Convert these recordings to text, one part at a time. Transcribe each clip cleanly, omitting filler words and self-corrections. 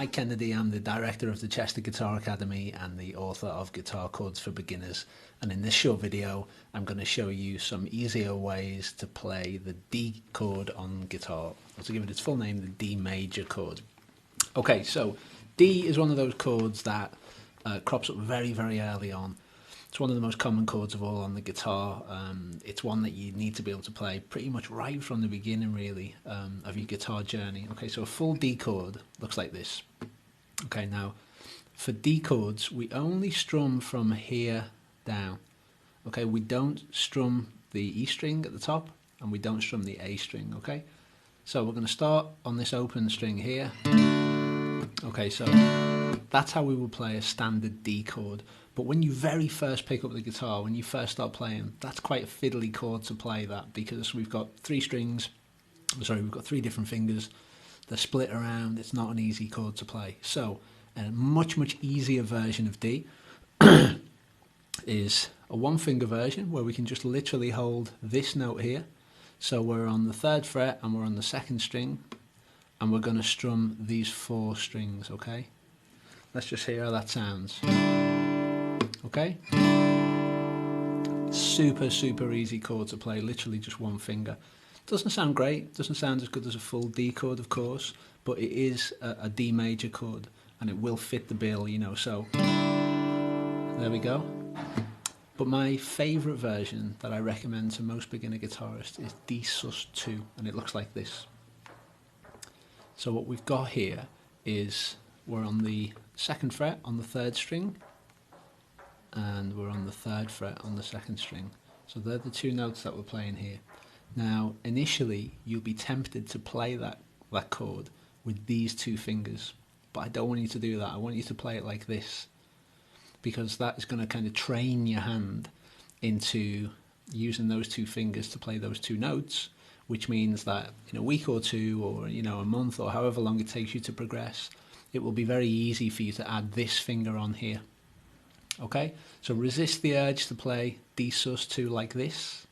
Mike Kennedy. I'm the director of the Chester Guitar Academy and the author of Guitar Chords for Beginners. And in this short video, I'm going to show you some easier ways to play the D chord on guitar, or to give it its full name, the D major chord. Okay, so D is one of those chords that crops up very, very early on. It's one of the most common chords of all on the guitar. It's one that you need to be able to play pretty much right from the beginning, really, of your guitar journey. Okay, so a full D chord looks like this. Okay, now for D chords, we only strum from here down. Okay, we don't strum the E string at the top, and we don't strum the A string. Okay, so we're going to start on this open string here. Okay, so that's how we will play a standard D chord. But when you very first pick up the guitar, when you first start playing, that's quite a fiddly chord to play that, because we've got three different fingers. They're split around. It's not an easy chord to play. So a much easier version of D is a one finger version where we can just literally hold this note here. So we're on the 3rd fret and we're on the 2nd string, and we're going to strum these 4 strings. Okay, let's just hear how that sounds. Okay, super easy chord to play, literally just one finger. Doesn't sound great, doesn't sound as good as a full D chord, of course, but it is a D major chord and it will fit the bill, you know. So there we go. But my favourite version that I recommend to most beginner guitarists is D sus2, and it looks like this. So what we've got here is we're on the 2nd fret on the 3rd string, and we're on the 3rd fret on the 2nd string. So they're the 2 notes that we're playing here. Now initially you'll be tempted to play that chord with these 2 fingers, but I don't want you to do that. I want you to play it like this, because that is going to kind of train your hand into using those 2 fingers to play those 2 notes, which means that in a week or 2, or a month, or however long it takes you to progress, it will be very easy for you to add this finger on here. Okay, so resist the urge to play D sus2 like this,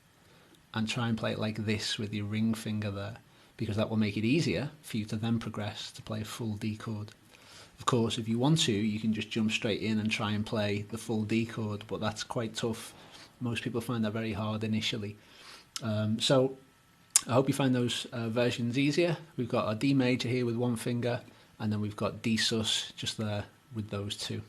and try and play it like this with your ring finger there, because that will make it easier for you to then progress to play a full D chord. Of course, if you want to, you can just jump straight in and try and play the full D chord, but that's quite tough. Most people find that very hard initially. So I hope you find those versions easier. We've got our D major here with one finger, and then we've got D sus just there with those 2.